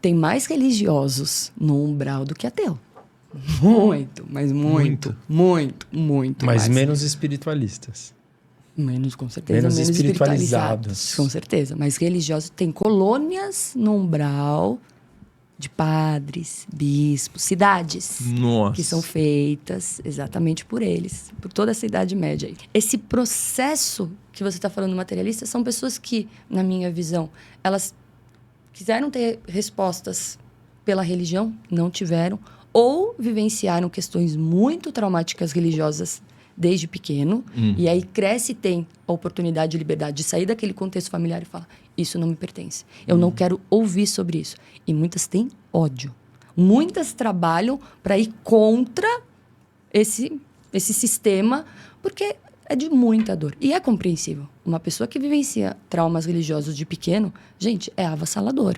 Tem mais religiosos no umbral do que ateu. Muito, mas muito Mas mais. menos espiritualistas. Menos, com certeza. Menos Menos espiritualizados. espiritualizados. Com certeza. Mas religiosos. Tem colônias no umbral de padres, bispos, cidades. Nossa. Que são feitas exatamente por eles. Por toda essa Idade Média aí. Esse processo que você está falando materialista são pessoas que, na minha visão, elas quiseram ter respostas pela religião, não tiveram, ou vivenciaram questões muito traumáticas religiosas desde pequeno, e aí cresce e tem a oportunidade de liberdade de sair daquele contexto familiar e falar, isso não me pertence, eu não quero ouvir sobre isso. E muitas têm ódio. Muitas trabalham para ir contra esse sistema, porque é de muita dor. E é compreensível. Uma pessoa que vivencia traumas religiosos de pequeno, gente, é avassalador.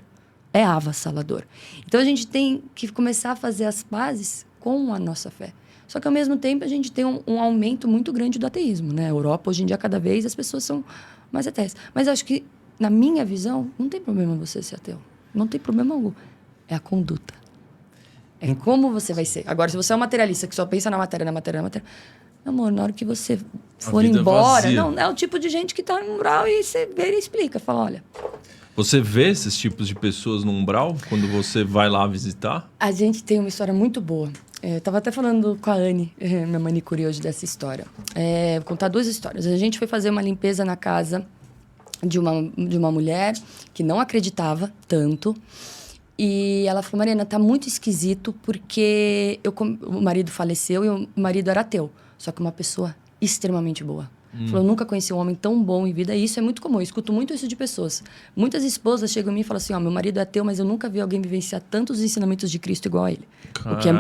É avassalador. Então, a gente tem que começar a fazer as pazes com a nossa fé. Só que, ao mesmo tempo, a gente tem um aumento muito grande do ateísmo, né? A Europa, hoje em dia, cada vez as pessoas são mais ateias. Mas eu acho que, na minha visão, não tem problema você ser ateu. Não tem problema algum. É a conduta. É como você vai ser. Agora, se você é um materialista que só pensa na matéria, meu amor, na hora que você for embora... vazia. Não, é o tipo de gente que tá no umbral e você vê e explica. Fala, olha... Você vê esses tipos de pessoas no umbral quando você vai lá visitar? A gente tem uma história muito boa. Eu estava até falando com a Anne, minha manicure, hoje dessa história. Vou contar 2 histórias. A gente foi fazer uma limpeza na casa de uma mulher que não acreditava tanto. E ela falou, Mariana, tá muito esquisito porque o marido faleceu e o marido era ateu. Só que uma pessoa extremamente boa. Falou, eu nunca conheci um homem tão bom em vida. E isso é muito comum, eu escuto muito isso de pessoas. Muitas esposas chegam a mim e falam assim, meu marido é ateu, mas eu nunca vi alguém vivenciar tantos ensinamentos de Cristo igual a ele. Porque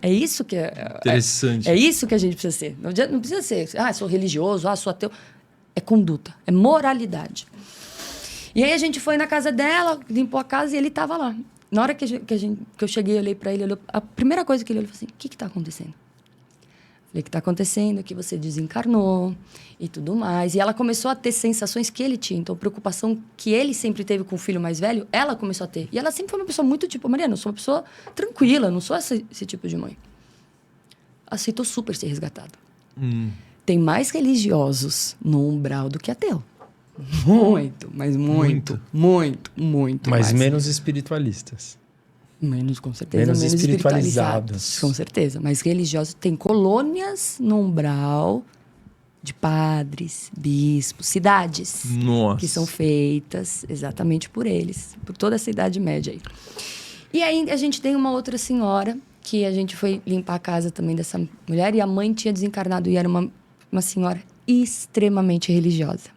é isso que é... Interessante. É isso que a gente precisa ser. Não precisa ser, sou religioso, sou ateu. É conduta, é moralidade. E aí a gente foi na casa dela, limpou a casa e ele estava lá. Na hora que eu cheguei, eu olhei para ele, a primeira coisa que ele olhou, ele falou assim, o que está acontecendo? Falei, o que está acontecendo é que você desencarnou e tudo mais. E ela começou a ter sensações que ele tinha. Então, preocupação que ele sempre teve com o filho mais velho, ela começou a ter. E ela sempre foi uma pessoa muito tipo, Mariana, eu sou uma pessoa tranquila, não sou esse tipo de mãe. Aceitou super ser resgatado. Tem mais religiosos no umbral do que ateu. Muito, mas muito Mas mais. menos espiritualistas. Menos, com certeza. Menos espiritualizados. Com certeza. Mas religiosos. Tem colônias no umbral de padres, bispos, cidades. Nossa. Que são feitas exatamente por eles. Por toda essa Idade Média aí. E aí a gente tem uma outra senhora que a gente foi limpar a casa também dessa mulher. E a mãe tinha desencarnado e era uma senhora extremamente religiosa.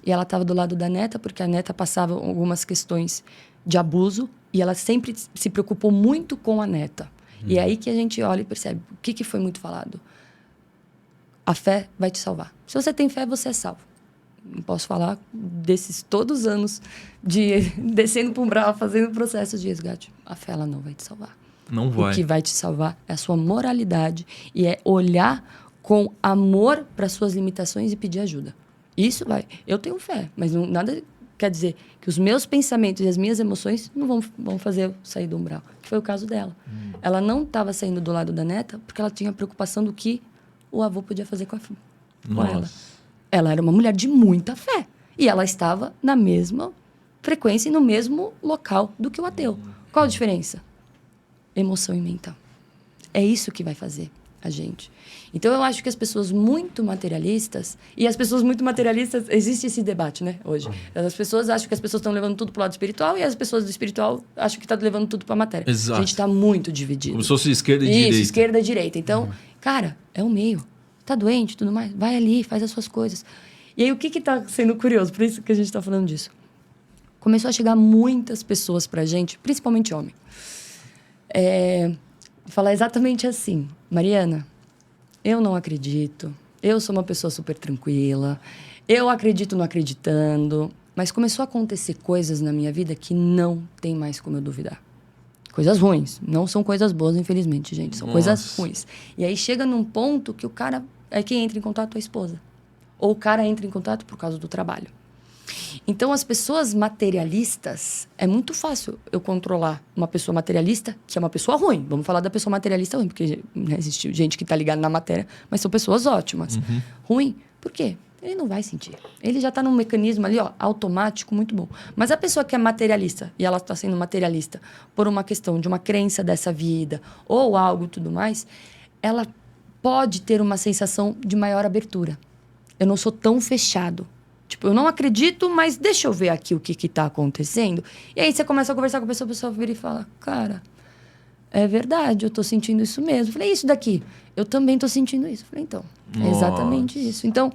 E ela estava do lado da neta, porque a neta passava algumas questões de abuso. E ela sempre se preocupou muito com a neta. E é aí que a gente olha e percebe o que foi muito falado. A fé vai te salvar. Se você tem fé, você é salvo. Não posso falar desses todos os anos de descendo para o umbral, fazendo processos de resgate. A fé, ela não vai te salvar. Não vai. O que vai te salvar é a sua moralidade e é olhar com amor para suas limitações e pedir ajuda. Isso vai. Eu tenho fé, mas nada... Quer dizer que os meus pensamentos e as minhas emoções não vão fazer eu sair do umbral. Foi o caso dela. Ela não estava saindo do lado da neta porque ela tinha preocupação do que o avô podia fazer com ela. Ela era uma mulher de muita fé. E ela estava na mesma frequência e no mesmo local do que o ateu. Qual a diferença? Emoção e mental. É isso que vai fazer a gente. Então, eu acho que as pessoas muito materialistas... E as pessoas muito materialistas... Existe esse debate, né, hoje. As pessoas acham que as pessoas estão levando tudo para o lado espiritual e as pessoas do espiritual acham que estão levando tudo para a matéria. Exato. A gente está muito dividido. Como se fosse esquerda e direita. Isso, esquerda e direita. Então, cara, é o meio. Tá doente e tudo mais? Vai ali, faz as suas coisas. E aí, o que está sendo curioso? Por isso que a gente está falando disso. Começou a chegar muitas pessoas para a gente, principalmente homem. Falar exatamente assim. Mariana, eu não acredito. Eu sou uma pessoa super tranquila. Eu acredito não acreditando. Mas começou a acontecer coisas na minha vida que não tem mais como eu duvidar. Coisas ruins. Não são coisas boas, infelizmente, gente. São coisas ruins. E aí chega num ponto que o cara... É quem entra em contato com a esposa. Ou o cara entra em contato por causa do trabalho. Então, as pessoas materialistas, é muito fácil eu controlar uma pessoa materialista, que é uma pessoa ruim. Vamos falar da pessoa materialista ruim, porque né, existe gente que está ligada na matéria, mas são pessoas ótimas. Ruim, por quê? Ele não vai sentir. Ele já está num mecanismo ali, ó, automático, muito bom. Mas a pessoa que é materialista, e ela está sendo materialista por uma questão de uma crença dessa vida, ou algo e tudo mais, ela pode ter uma sensação de maior abertura. Eu não sou tão fechado. Tipo, eu não acredito, mas deixa eu ver aqui o que está acontecendo. E aí você começa a conversar com a pessoa vira e fala, cara, é verdade, eu estou sentindo isso mesmo. Eu falei, isso daqui? Eu também estou sentindo isso. Eu falei, então, é exatamente isso. Então,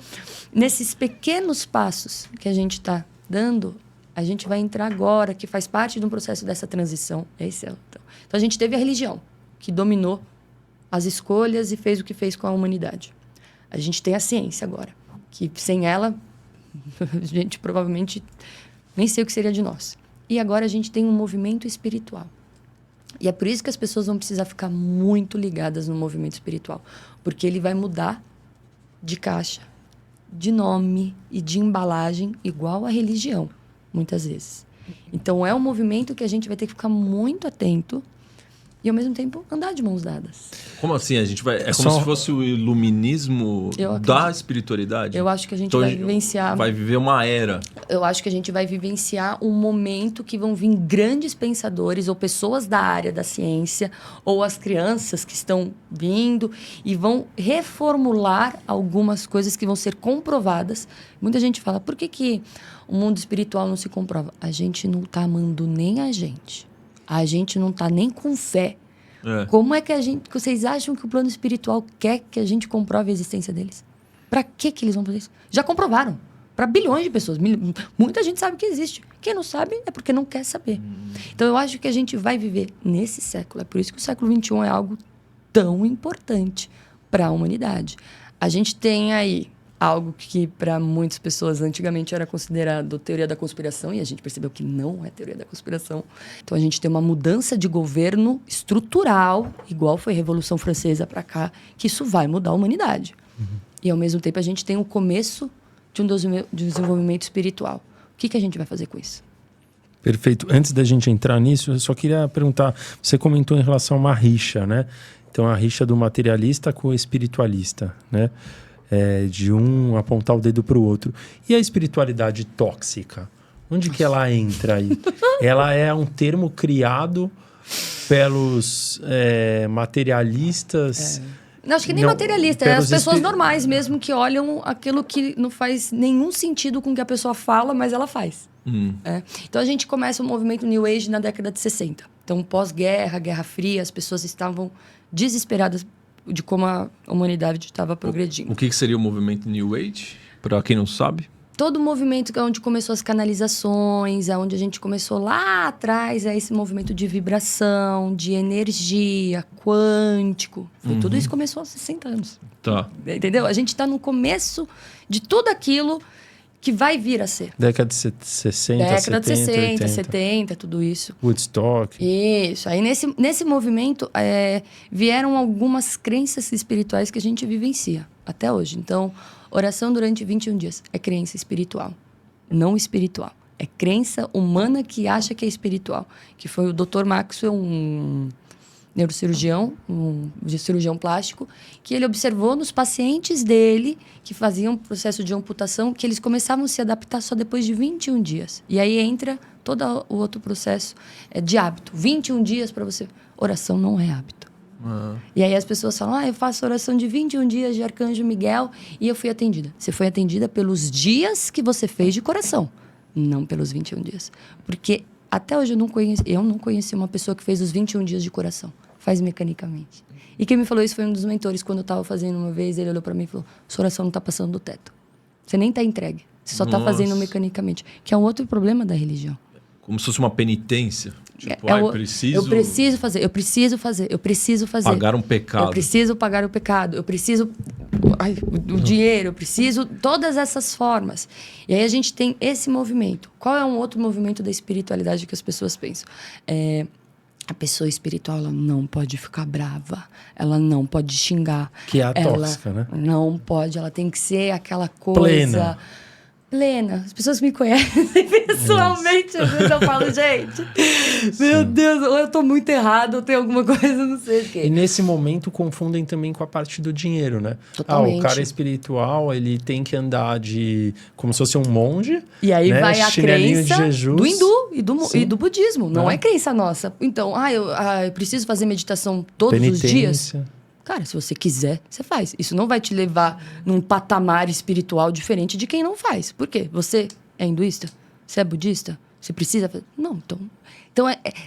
nesses pequenos passos que a gente está dando, a gente vai entrar agora, que faz parte de um processo dessa transição. Então, a gente teve a religião, que dominou as escolhas e fez o que fez com a humanidade. A gente tem a ciência agora, que sem ela, a gente provavelmente nem sei o que seria de nós. E agora a gente tem um movimento espiritual. E é por isso que as pessoas vão precisar ficar muito ligadas no movimento espiritual. Porque ele vai mudar de caixa, de nome e de embalagem, igual a religião, muitas vezes. Então, é um movimento que a gente vai ter que ficar muito atento e, ao mesmo tempo, andar de mãos dadas. Como assim? A gente vai... É como se fosse o iluminismo da espiritualidade? Eu acho que a gente então, vai vivenciar... Vai viver uma era. Eu acho que a gente vai vivenciar um momento que vão vir grandes pensadores ou pessoas da área da ciência ou as crianças que estão vindo e vão reformular algumas coisas que vão ser comprovadas. Muita gente fala, por que o mundo espiritual não se comprova? A gente não está amando nem a gente. A gente não está nem com fé. Como é que vocês acham que o plano espiritual quer que a gente comprove a existência deles? Para que eles vão fazer isso? Já comprovaram. Para bilhões de pessoas. Muita gente sabe que existe. Quem não sabe é porque não quer saber. Então, eu acho que a gente vai viver nesse século. É por isso que o século XXI é algo tão importante para a humanidade. A gente tem aí algo que para muitas pessoas antigamente era considerado teoria da conspiração e a gente percebeu que não é teoria da conspiração. Então a gente tem uma mudança de governo estrutural, igual foi a Revolução Francesa para cá, que isso vai mudar a humanidade. E ao mesmo tempo a gente tem o começo de um desenvolvimento espiritual. O que a gente vai fazer com isso? Perfeito. Antes da gente entrar nisso, eu só queria perguntar, você comentou em relação a uma rixa, né? Então a rixa do materialista com o espiritualista, né? De um apontar o dedo para o outro. E a espiritualidade tóxica? Onde que ela entra aí? Ela é um termo criado pelos materialistas... Não, acho que nem materialista. É as pessoas normais mesmo que olham aquilo que não faz nenhum sentido com o que a pessoa fala, mas ela faz. Então a gente começa o movimento New Age na década de 60. Então, pós-guerra, Guerra Fria, as pessoas estavam desesperadas de como a humanidade estava progredindo. O que seria o movimento New Age? Para quem não sabe? Todo o movimento que é onde começou as canalizações, é onde a gente começou lá atrás, é esse movimento de vibração, de energia, quântico. Tudo isso começou há 60 anos. Tá. Entendeu? A gente está no começo de tudo aquilo que vai vir a ser. Década de 60, década 70, de 60, 80. 70, tudo isso. Woodstock. Isso. Aí nesse movimento vieram algumas crenças espirituais que a gente vivencia até hoje. Então, oração durante 21 dias é crença espiritual, não espiritual. É crença humana que acha que é espiritual. Que foi o Dr. Maxwell, um neurocirurgião, um cirurgião plástico, que ele observou nos pacientes dele que faziam processo de amputação, que eles começavam a se adaptar só depois de 21 dias. E aí entra todo o outro processo de hábito. 21 dias para você... Oração não é hábito. E aí as pessoas falam, eu faço oração de 21 dias de Arcanjo Miguel e eu fui atendida. Você foi atendida pelos dias que você fez de coração, não pelos 21 dias. Porque até hoje eu não conheci uma pessoa que fez os 21 dias de coração. Faz mecanicamente. E quem me falou isso foi um dos mentores. Quando eu estava fazendo uma vez, ele olhou para mim e falou, sua oração não está passando do teto. Você nem está entregue. Você só está fazendo mecanicamente. Que é um outro problema da religião. Como se fosse uma penitência. Tipo, eu preciso fazer. Pagar um pecado. Eu preciso pagar o pecado. Eu preciso... o dinheiro. Eu preciso... Todas essas formas. E aí a gente tem esse movimento. Qual é um outro movimento da espiritualidade que as pessoas pensam? A pessoa espiritual, ela não pode ficar brava. Ela não pode xingar. Que é a tóxica, né? Não pode. Ela tem que ser aquela coisa... Plena. plena. As pessoas que me conhecem pessoalmente, às vezes eu falo, gente, meu Deus, ou eu tô muito errado, ou tem alguma coisa, não sei o quê. E nesse momento confundem também com a parte do dinheiro, né? Totalmente. O cara espiritual, ele tem que andar como se fosse um monge. E aí, né? Vai a crença de Jesus. do hindu e do budismo. Não é crença nossa. Então, eu preciso fazer meditação todos os dias. Cara, se você quiser, você faz. Isso não vai te levar num patamar espiritual diferente de quem não faz. Por quê? Você é hinduísta? Você é budista? Você precisa fazer? Não, então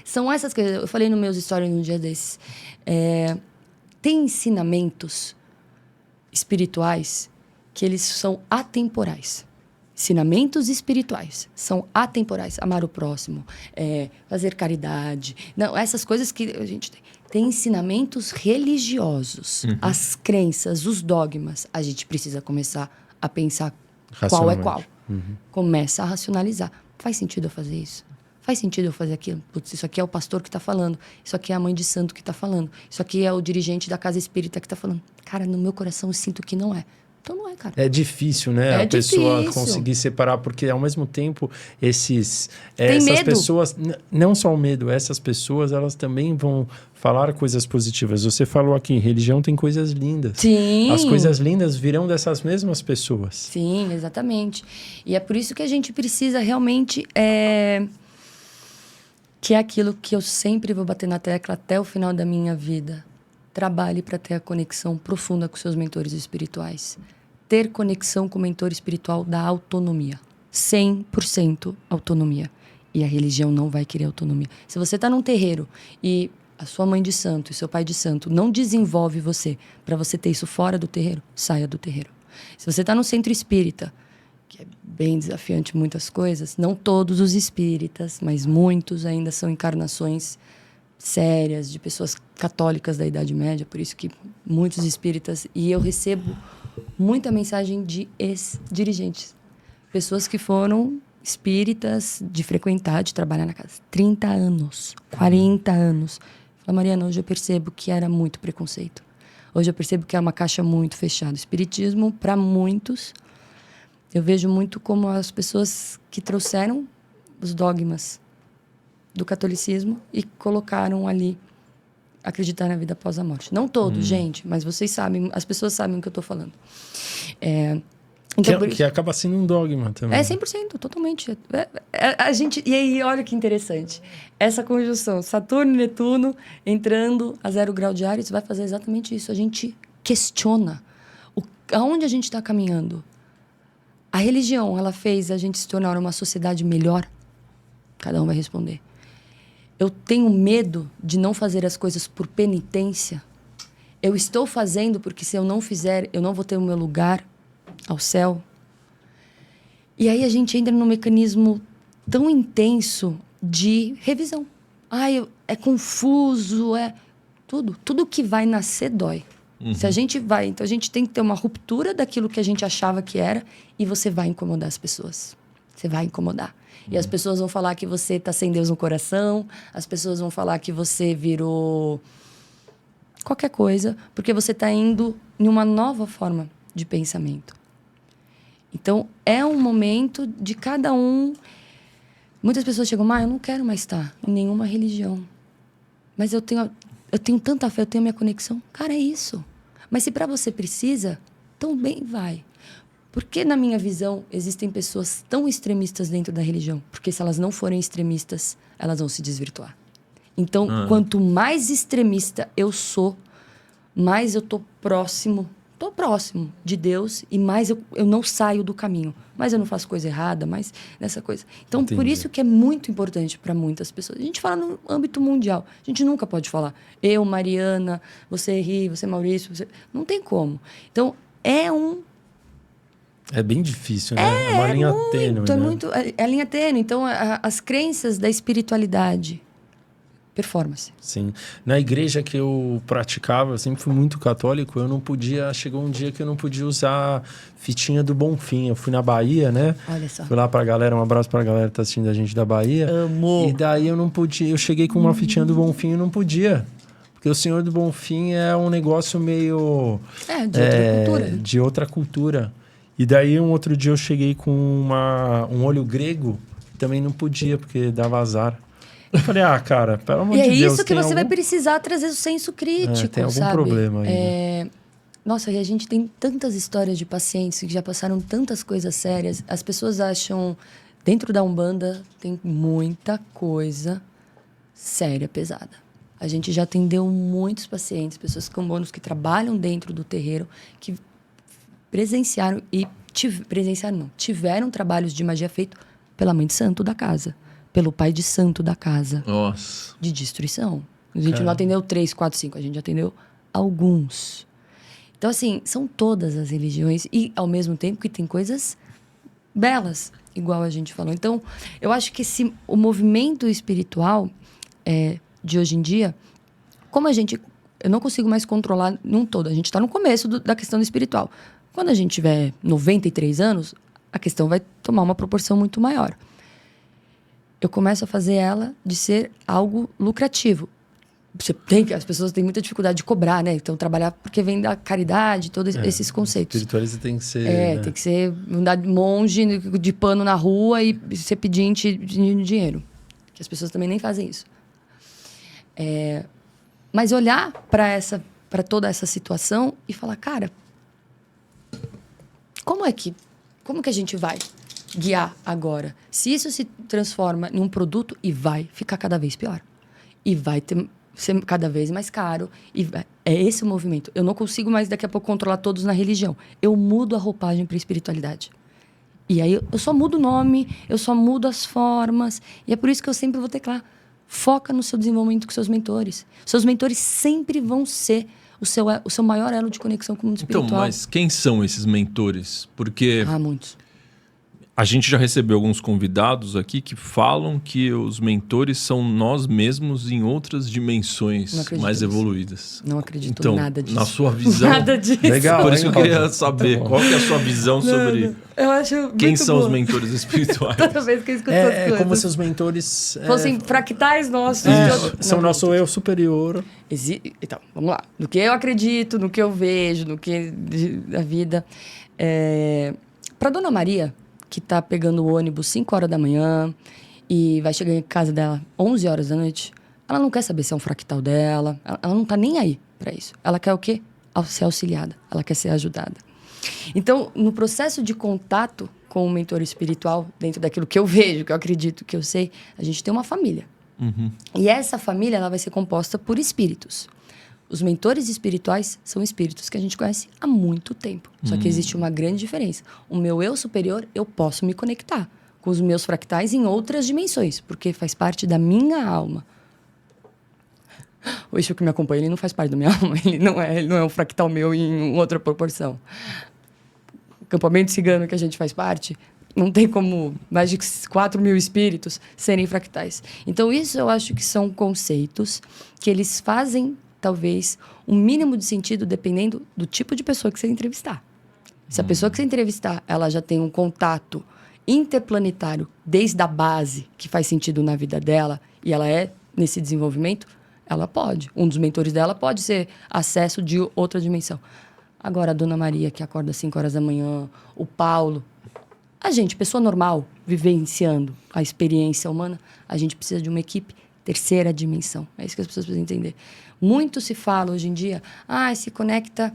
são essas coisas. Eu falei nos meus stories um dia desses. Tem ensinamentos espirituais que eles são atemporais. Ensinamentos espirituais são atemporais. Amar o próximo, fazer caridade. Não, essas coisas que a gente tem. Tem ensinamentos religiosos. As crenças, os dogmas. A gente precisa começar a pensar qual é qual. Começa a racionalizar. Faz sentido eu fazer isso? Faz sentido eu fazer aquilo? Putz, isso aqui é o pastor que está falando. Isso aqui é a mãe de santo que está falando. Isso aqui é o dirigente da casa espírita que está falando. Cara, no meu coração eu sinto que não é. Então não é, cara. É difícil, né? Pessoa conseguir separar, porque ao mesmo tempo essas medo. Pessoas, não só o medo, essas pessoas, elas também vão falar coisas positivas. Você falou aqui, religião tem coisas lindas. Sim. As coisas lindas virão dessas mesmas pessoas. Sim, exatamente. E é por isso que a gente precisa realmente... que é aquilo que eu sempre vou bater na tecla até o final da minha vida. Trabalhe para ter a conexão profunda com seus mentores espirituais. Ter conexão com o mentor espiritual dá autonomia. 100% autonomia. E a religião não vai querer autonomia. Se você está num terreiro e a sua mãe de santo e seu pai de santo não desenvolve você para você ter isso fora do terreiro, saia do terreiro. Se você está no centro espírita, que é bem desafiante muitas coisas, não todos os espíritas, mas muitos ainda são encarnações sérias de pessoas católicas da Idade Média, por isso que muitos espíritas... E eu recebo muita mensagem de ex-dirigentes. Pessoas que foram espíritas de frequentar, de trabalhar na casa. 30 anos, 40 anos. Fala, Mariana, hoje eu percebo que era muito preconceito. Hoje eu percebo que é uma caixa muito fechada. O espiritismo, para muitos, eu vejo muito como as pessoas que trouxeram os dogmas do catolicismo e colocaram ali acreditar na vida após a morte. Não todos, gente, mas vocês sabem, as pessoas sabem o que eu estou falando. Então, que acaba sendo um dogma também. 100%, totalmente. A gente, e aí, olha que interessante. Essa conjunção, Saturno e Netuno entrando a 0 grau de Áries, vai fazer exatamente isso. A gente questiona aonde a gente está caminhando. A religião, ela fez a gente se tornar uma sociedade melhor? Cada um vai responder. Eu tenho medo de não fazer as coisas por penitência. Eu estou fazendo porque se eu não fizer, eu não vou ter o meu lugar ao céu. E aí a gente entra num mecanismo tão intenso de revisão. É confuso, Tudo que vai nascer dói. Se a gente vai... Então a gente tem que ter uma ruptura daquilo que a gente achava que era e você vai incomodar as pessoas. Você vai incomodar. E as pessoas vão falar que você está sem Deus no coração, as pessoas vão falar que você virou qualquer coisa, porque você está indo em uma nova forma de pensamento. Então, é um momento de cada um... Muitas pessoas chegam, eu não quero mais estar em nenhuma religião. Mas eu tenho tanta fé, eu tenho minha conexão. Cara, é isso. Mas se para você precisa, então bem, vai. Porque, na minha visão, existem pessoas tão extremistas dentro da religião? Porque se elas não forem extremistas, elas vão se desvirtuar. Então, quanto mais extremista eu sou, mais eu tô próximo de Deus e mais eu não saio do caminho. Mais eu não faço coisa errada, mais nessa coisa. Então, Por isso que é muito importante para muitas pessoas. A gente fala no âmbito mundial. A gente nunca pode falar eu, Mariana, você Henri, você Maurício. Não tem como. Então, É bem difícil, né? É uma linha tênue, né? É a linha tênue. Então, as crenças da espiritualidade... Performance. Sim. Na igreja que eu praticava, eu sempre fui muito católico, chegou um dia que eu não podia usar fitinha do Bonfim. Eu fui na Bahia, né? Olha só. Fui lá pra galera, um abraço pra galera que tá assistindo a gente da Bahia. Amor. E daí eu não podia, eu cheguei com uma fitinha do Bonfim e não podia. Porque o Senhor do Bonfim é um negócio meio... de outra cultura. De outra cultura. E daí, um outro dia, eu cheguei com um olho grego. Também não podia, porque dava azar. Eu falei, cara, pelo amor E de é Deus. isso que você vai precisar trazer o senso crítico, tem algum sabe? problema aí, Nossa, e a gente tem tantas histórias de pacientes que já passaram tantas coisas sérias. As pessoas acham... Dentro da Umbanda tem muita coisa séria, pesada. A gente já atendeu muitos pacientes, pessoas quimbonos que trabalham dentro do terreiro, que presenciaram tiveram trabalhos de magia feito pela mãe de santo da casa, pelo pai de santo da casa. Nossa. De destruição. A gente não atendeu 3, 4, 5, a gente atendeu alguns. Então, assim, são todas as religiões e, ao mesmo tempo, que tem coisas belas, igual a gente falou. Então, eu acho que o movimento espiritual de hoje em dia, como eu não consigo mais controlar num todo. A gente está no começo da questão do espiritual. Quando a gente tiver 93 anos, a questão vai tomar uma proporção muito maior. Eu começo a fazer ela de ser algo lucrativo. As pessoas têm muita dificuldade de cobrar, né? Então, trabalhar porque vem da caridade, todos esses conceitos. Espiritualista tem que ser... né? Tem que ser andar de monge de pano na rua e ser pedinte de dinheiro. Que as pessoas também nem fazem isso. Mas olhar para toda essa situação e falar, cara, como que a gente vai guiar agora? Se isso se transforma num produto, e vai ficar cada vez pior. E vai ser cada vez mais caro. É esse o movimento. Eu não consigo mais, daqui a pouco, controlar todos na religião. Eu mudo a roupagem para a espiritualidade. E aí, eu só mudo o nome, eu só mudo as formas. E é por isso que eu sempre vou teclar. Foca no seu desenvolvimento com seus mentores. Seus mentores sempre vão ser o seu maior elo de conexão com o mundo espiritual. Então, mas quem são esses mentores? Porque... muitos. A gente já recebeu alguns convidados aqui que falam que os mentores são nós mesmos em outras dimensões mais evoluídas. Não acredito então, nada disso. Na sua visão... Nada disso. Legal. Por isso que eu queria saber qual que é a sua visão sobre Eu acho quem muito são boa. os mentores espirituais. Toda vez que eu escuto essas coisas. É como se os mentores... fossem fractais nossos. são nosso eu superior. Então, vamos lá. No que eu acredito, no que eu vejo, da vida. Para Dona Maria, que tá pegando o ônibus 5 horas da manhã e vai chegar em casa dela 11 horas da noite, ela não quer saber se é um fractal dela, ela não tá nem aí para isso. Ela quer o quê? Ser auxiliada, ela quer ser ajudada. Então, no processo de contato com o mentor espiritual, dentro daquilo que eu vejo, que eu acredito, que eu sei, a gente tem uma família. Uhum. E essa família, ela vai ser composta por espíritos. Os mentores espirituais são espíritos que a gente conhece há muito tempo. Só que existe uma grande diferença. O meu eu superior, eu posso me conectar com os meus fractais em outras dimensões, porque faz parte da minha alma. O Exu que me acompanha, ele não faz parte da minha alma. Ele não é um fractal meu em outra proporção. O acampamento cigano que a gente faz parte, não tem como mais de 4 mil espíritos serem fractais. Então, isso eu acho que são conceitos que eles fazem... talvez, um mínimo de sentido dependendo do tipo de pessoa que você entrevistar. Se a pessoa que você entrevistar, ela já tem um contato interplanetário desde a base, que faz sentido na vida dela, e ela é nesse desenvolvimento, ela pode. Um dos mentores dela pode ser acesso de outra dimensão. Agora, a Dona Maria, que acorda às 5 horas da manhã, o Paulo... A gente, pessoa normal, vivenciando a experiência humana, a gente precisa de uma equipe terceira dimensão. É isso que as pessoas precisam entender. Muito se fala hoje em dia, se conecta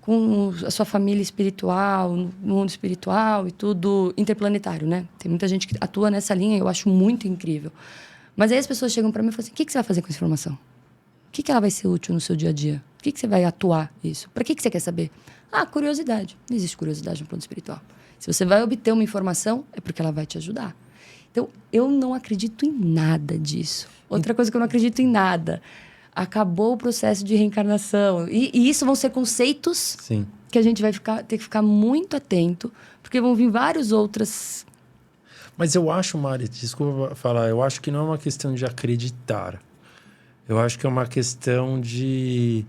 com a sua família espiritual, no mundo espiritual e tudo interplanetário, né? Tem muita gente que atua nessa linha e eu acho muito incrível. Mas aí as pessoas chegam para mim e falam assim, o que você vai fazer com essa informação? O que ela vai ser útil no seu dia a dia? O que você vai atuar isso? Para que você quer saber? Curiosidade. Não existe curiosidade no plano espiritual. Se você vai obter uma informação, é porque ela vai te ajudar. Então, eu não acredito em nada disso. Outra coisa que eu não acredito em nada. Acabou o processo de reencarnação. E isso vão ser conceitos Sim. que a gente vai ter que ficar muito atento, porque vão vir várias outras... Mas eu acho, Mari, desculpa falar, eu acho que não é uma questão de acreditar. Eu acho que é uma questão de...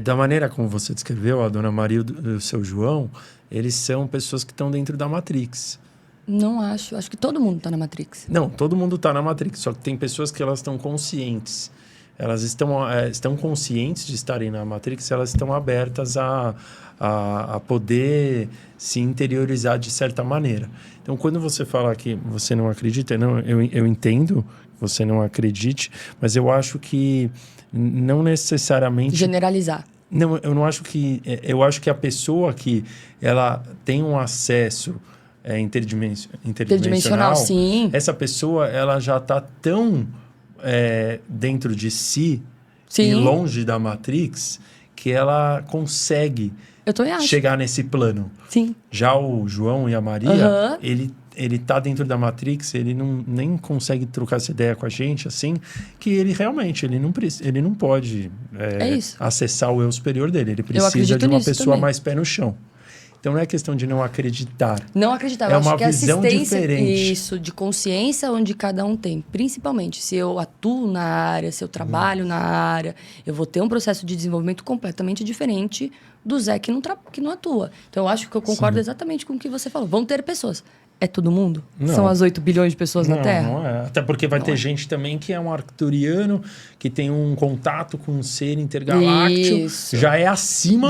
da maneira como você descreveu, a Dona Maria e o seu João, eles são pessoas que estão dentro da Matrix. Não acho. Acho que todo mundo está na Matrix. Não, todo mundo está na Matrix, só que tem pessoas que elas estão conscientes. elas estão conscientes de estarem na Matrix, elas estão abertas a poder se interiorizar de certa maneira. Então, quando você fala que você não acredita, não, eu entendo que você não acredite, mas eu acho que não necessariamente... Generalizar. Não, eu não acho que... Eu acho que a pessoa que ela tem um acesso interdimensional, sim. Essa pessoa ela já está tão dentro de si Sim. e longe da Matrix que ela consegue chegar nesse plano. Sim. Já o João e a Maria, ele tá dentro da Matrix, ele nem consegue trocar essa ideia com a gente, assim, que ele realmente ele não pode acessar o eu superior dele. Ele precisa de uma pessoa também. Mais pé no chão. Então, não é questão de não acreditar. Não acreditar. É uma visão diferente. Isso, de consciência onde cada um tem. Principalmente, se eu atuo na área, se eu trabalho na área, eu vou ter um processo de desenvolvimento completamente diferente do Zé que não atua. Então, eu acho que eu concordo exatamente com o que você falou. Vão ter pessoas. É todo mundo? Não. São as 8 bilhões de pessoas na Terra? Não é. Até porque vai ter gente também que é um arcturiano, que tem um contato com um ser intergaláctico. Isso. Já é acima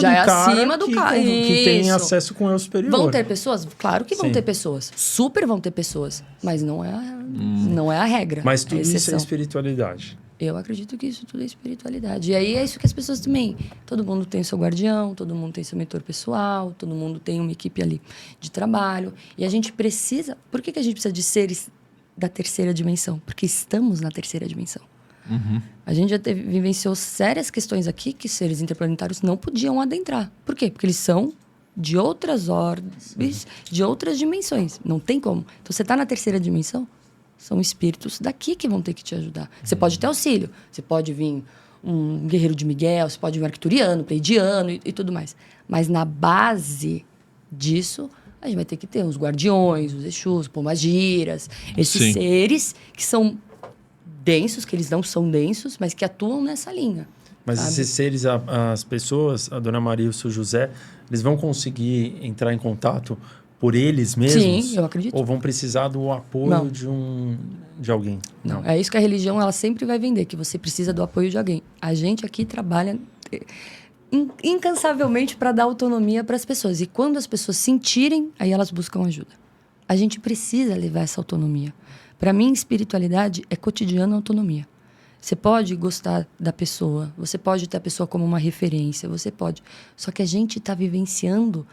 do cara que tem acesso com o eu superior. Vão ter pessoas? Claro que vão ter pessoas. Super vão ter pessoas. Mas não é a regra. Mas tudo isso é espiritualidade. Eu acredito que isso tudo é espiritualidade. E aí é isso que as pessoas também... Todo mundo tem seu guardião, todo mundo tem seu mentor pessoal, todo mundo tem uma equipe ali de trabalho. E a gente precisa... Por que a gente precisa de seres da terceira dimensão? Porque estamos na terceira dimensão. Uhum. A gente já vivenciou sérias questões aqui que seres interplanetários não podiam adentrar. Por quê? Porque eles são de outras ordens, de outras dimensões. Não tem como. Então, você está na terceira dimensão... São espíritos daqui que vão ter que te ajudar. Você pode ter auxílio. Você pode vir um guerreiro de Miguel, você pode vir um arcturiano, pleidiano e tudo mais. Mas na base disso, a gente vai ter que ter os guardiões, os Exus, os Pombagiras. Esses seres que são densos, que eles não são densos, mas que atuam nessa linha. Mas esses seres, as pessoas, a Dona Maria e o seu José, eles vão conseguir entrar em contato por eles mesmos? Sim, eu acredito. Ou vão precisar do apoio de alguém? Não, é isso que a religião ela sempre vai vender, que você precisa do apoio de alguém. A gente aqui trabalha incansavelmente para dar autonomia para as pessoas. E quando as pessoas sentirem, aí elas buscam ajuda. A gente precisa levar essa autonomia. Para mim, espiritualidade é cotidiana autonomia. Você pode gostar da pessoa, você pode ter a pessoa como uma referência, você pode. Só que a gente está vivenciando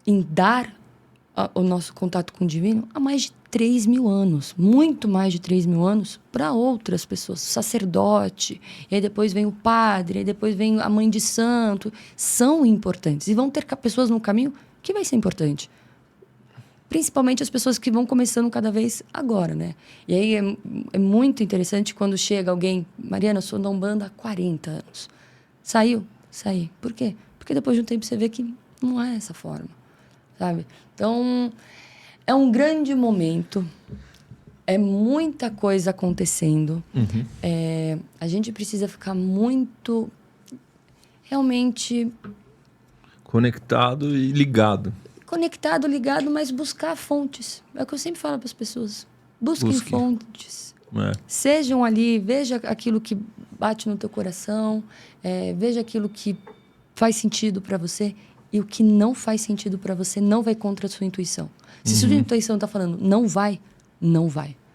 em dar o nosso contato com o divino há mais de 3 mil anos. Muito mais de 3 mil anos para outras pessoas. O sacerdote, e aí depois vem o padre, e aí depois vem a mãe de santo. São importantes. E vão ter pessoas no caminho que vai ser importante. Principalmente as pessoas que vão começando cada vez agora, né? E aí é muito interessante quando chega alguém... Mariana, eu sou da Umbanda há 40 anos. Saí. Por quê? Porque depois de um tempo você vê que não é essa forma. Sabe? Então, é um grande momento. É muita coisa acontecendo. Uhum. A gente precisa ficar muito... Realmente... Conectado e ligado. Conectado, ligado, mas buscar fontes. É o que eu sempre falo para as pessoas. Busquem fontes. Sejam ali, veja aquilo que bate no teu coração, veja aquilo que faz sentido para você. E o que não faz sentido para você não vai contra a sua intuição. Se sua intuição está falando não vai, não vai.